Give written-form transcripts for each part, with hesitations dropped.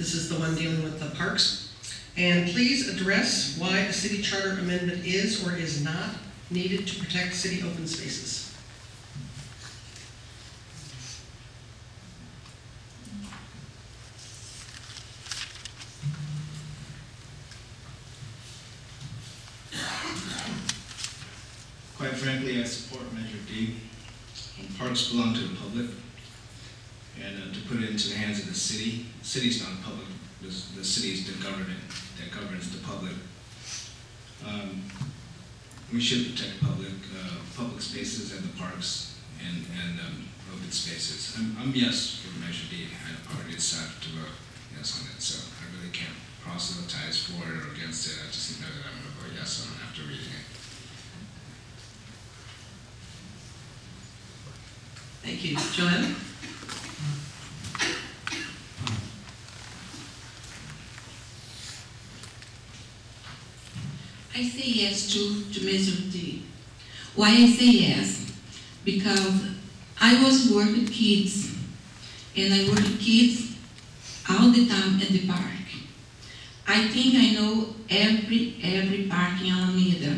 This is the one dealing with the parks. And please address why a city charter amendment is or is not needed to protect city open spaces. Quite frankly, I support Measure D. Parks belong to the public, and to put it into the hands of the city. The city's not public. The city is the government that governs the public. We should protect public spaces and the parks and open spaces. I'm yes for Measure D. I already decided to vote yes on it, so I really can't proselytize for it or against it. I just know that I'm going to vote yes on it after reading it. Thank you. Joanne? I say yes to Measure D. Why I say yes? Because I was working with kids, and I work with kids all the time at the park. I think I know every park in Alameda.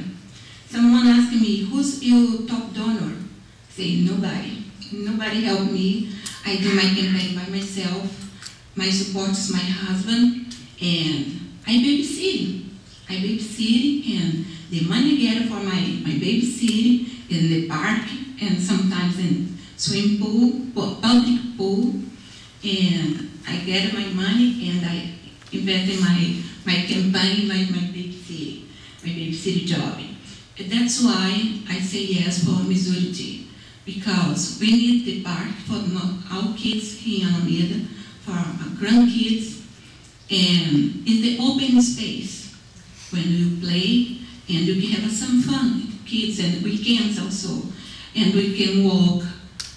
Someone asked me, who's your top donor? I say, nobody. Nobody helped me. I do my campaign by myself. My support is my husband, and I babysit. And the money I get for my babysitting in the park and sometimes in swim pool, public pool, and I get my money and I invest in my campaign, my babysitting job. And that's why I say yes for Missouri, because we need the park for our kids here in Alameda, for our grandkids, and it's the open space when you play and you can have some fun, kids, and weekends also, and we can walk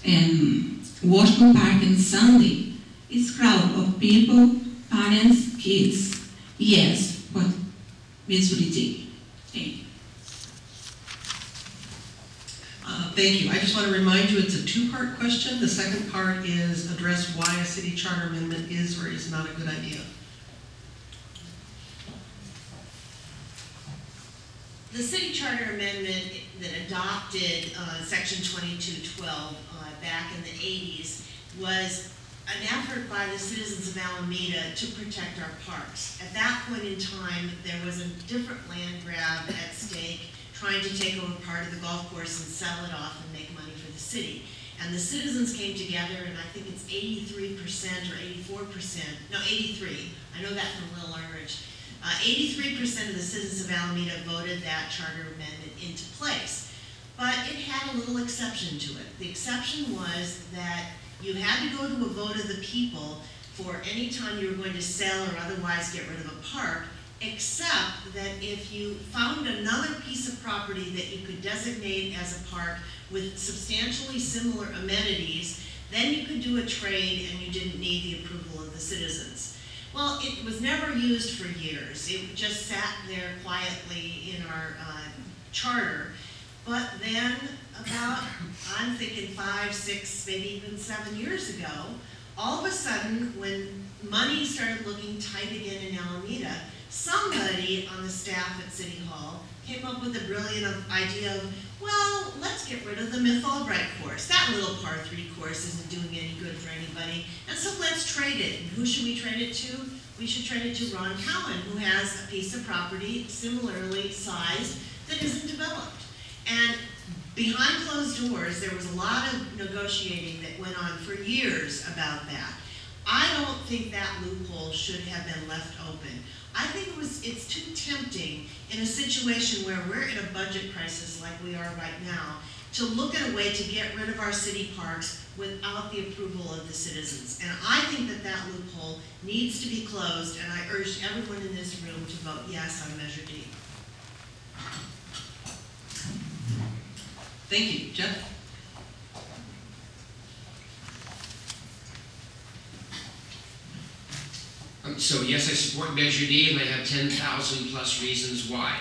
and Washington Park on Sunday. It's crowd of people, parents, kids. Yes, what Missouri did. Thank you. I just want to remind you it's a two-part question. The second part is address why a city charter amendment is or is not a good idea. The city charter amendment that adopted section 2212 back in the 80s was an effort by the citizens of Alameda to protect our parks. At that point in time, there was a different land grab at stake, trying to take over part of the golf course and sell it off and make money for the city. And the citizens came together, and I think it's 83% or 84%, no, 83, I know that from Little Ridge. 83% of the citizens of Alameda voted that charter amendment into place. But it had a little exception to it. The exception was that you had to go to a vote of the people for any time you were going to sell or otherwise get rid of a park, except that if you found another piece of property that you could designate as a park with substantially similar amenities, then you could do a trade and you didn't need the approval of the citizens. Well, it was never used for years. It just sat there quietly in our charter. But then about, I'm thinking 5, 6, maybe even 7 years ago, all of a sudden when money started looking tight again in Alameda, somebody on the staff at City Hall came up with a brilliant idea of, well, let's get rid of the Myth Albright course. That little par 3 course isn't doing any good for anybody, and so let's trade it. And who should we trade it to? We should trade it to Ron Cowan, who has a piece of property similarly sized that isn't developed. And behind closed doors, there was a lot of negotiating that went on for years about that. I don't think that loophole should have been left open. I think it's too tempting in a situation where we're in a budget crisis like we are right now to look at a way to get rid of our city parks without the approval of the citizens. And I think that that loophole needs to be closed, and I urge everyone in this room to vote yes on Measure D. Thank you. Jeff? So yes, I support Measure D, and I have 10,000 plus reasons why.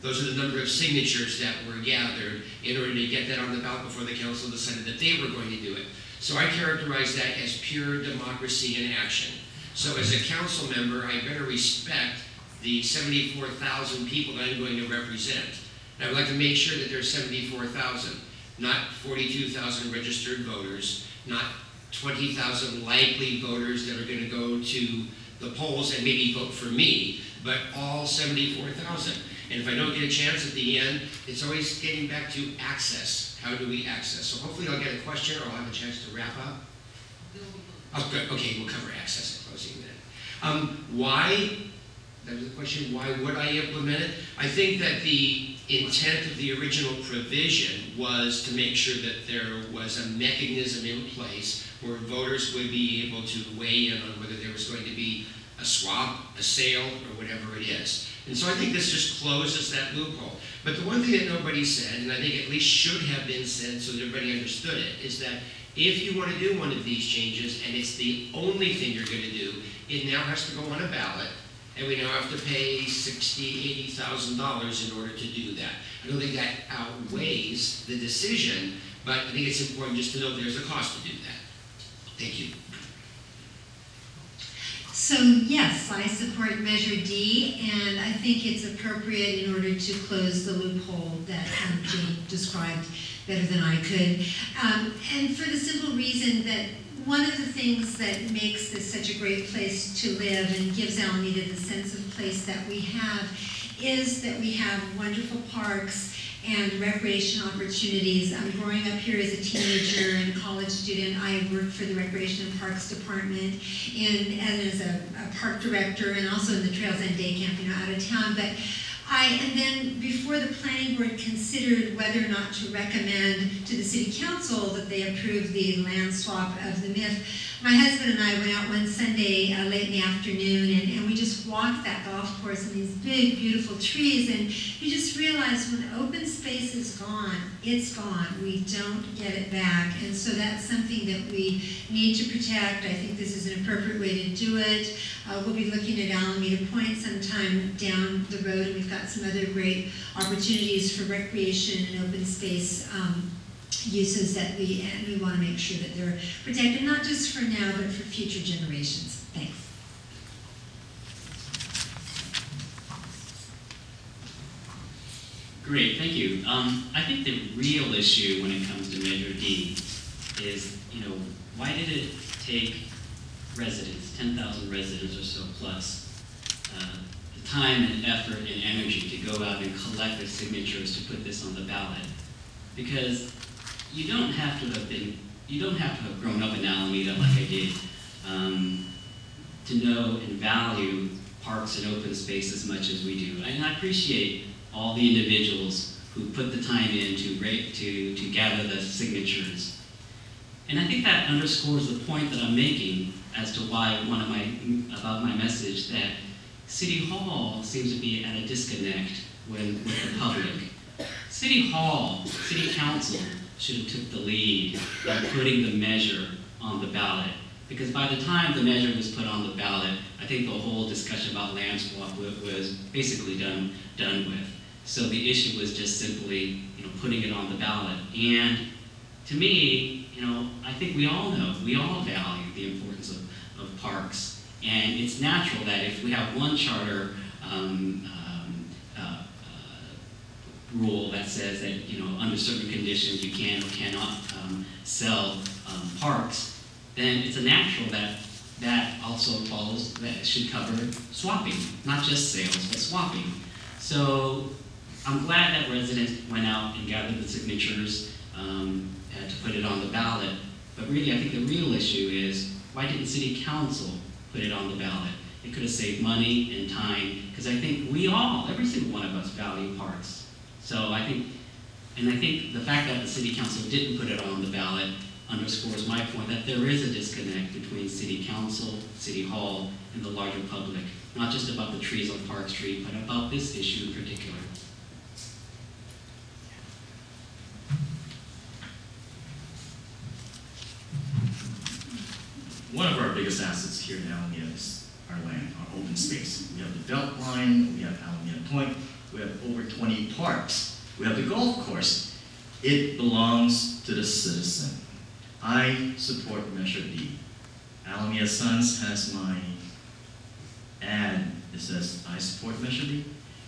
Those are the number of signatures that were gathered in order to get that on the ballot before the council decided that they were going to do it. So I characterize that as pure democracy in action. So as a council member, I better respect the 74,000 people that I'm going to represent. And I would like to make sure that there's 74,000, not 42,000 registered voters, not 20,000 likely voters that are going to go to the polls and maybe vote for me, but all 74,000. And if I don't get a chance at the end, it's always getting back to access. How do we access? So hopefully I'll get a question or I'll have a chance to wrap up. Oh, good. Okay, we'll cover access at closing then. Why? That was the question. Why would I implement it? I think that the intent of the original provision was to make sure that there was a mechanism in place where voters would be able to weigh in on whether there was going to be a swap, a sale, or whatever it is. And so I think this just closes that loophole. But the one thing that nobody said, and I think at least should have been said so that everybody understood it, is that if you want to do one of these changes, and it's the only thing you're going to do, it now has to go on a ballot, and we now have to pay $60,000, $80,000 in order to do that. I don't think that outweighs the decision, but I think it's important just to know there's a cost to do that. Thank you. So yes, I support Measure D, and I think it's appropriate in order to close the loophole that Jane described better than I could. And for the simple reason that one of the things that makes this such a great place to live and gives Alameda the sense of place that we have is that we have wonderful parks and recreation opportunities. Growing up here as a teenager and college student, I worked for the Recreation and Parks Department and as a park director and also in the Trails End Day Camp, out of town. But and then before the planning board considered whether or not to recommend to the city council that they approve the land swap of the MIF, my husband and I went out one Sunday late in the afternoon and we just walked that golf course and these big, beautiful trees, and you just realize when open space is gone, it's gone. We don't get it back. And so that's something that we need to protect. I think this is an appropriate way to do it. We'll be looking at Alameda Point sometime down the road, and we've got some other great opportunities for recreation and open space uses that we want to make sure that they're protected, not just for now, but for future generations. Thanks. Great, thank you. I think the real issue when it comes to Measure D is, why did it take residents, 10,000 residents or so plus, the time and effort and energy to go out and collect the signatures to put this on the ballot? Because you don't have to have grown up in Alameda like I did to know and value parks and open space as much as we do. And I appreciate all the individuals who put the time in to gather the signatures. And I think that underscores the point that I'm making as to why about my message that City Hall seems to be at a disconnect with the public. City Hall, City Council should have took the lead in putting the measure on the ballot. Because by the time the measure was put on the ballot, I think the whole discussion about land swap was basically done with. So the issue was just simply, putting it on the ballot. And to me, I think we all value the importance of parks. And it's natural that if we have one charter rule that says that, under certain conditions you can or cannot sell parks, then it's a natural that also follows, that should cover swapping, not just sales, but swapping. So I'm glad that residents went out and gathered the signatures to put it on the ballot. But really, I think the real issue is, why didn't City Council put it on the ballot? It could have saved money and time, because I think every single one of us value parks. So I think the fact that the City Council didn't put it on the ballot underscores my point that there is a disconnect between City Council, City Hall, and the larger public. Not just about the trees on Park Street, but about this issue in particular. One of our biggest assets here in Alameda is our land, our open space. We have the Beltline, we have Alameda Point, we have over 20 parks. We have the golf course. It belongs to the citizen. I support Measure D. Alameda Sons has my ad that says, I support Measure D,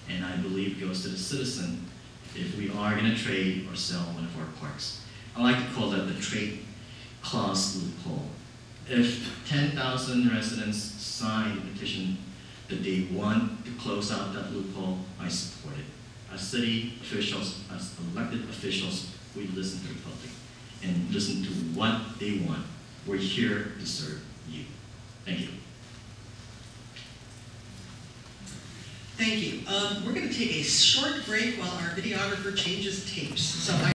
and I believe goes to the citizen if we are gonna trade or sell one of our parks. I like to call that the trade clause loophole. If 10,000 residents sign a petition that they want to close out that loophole, I support it. As city officials, as elected officials, we listen to the public and listen to what they want. We're here to serve you. Thank you. Thank you. We're going to take a short break while our videographer changes tapes. So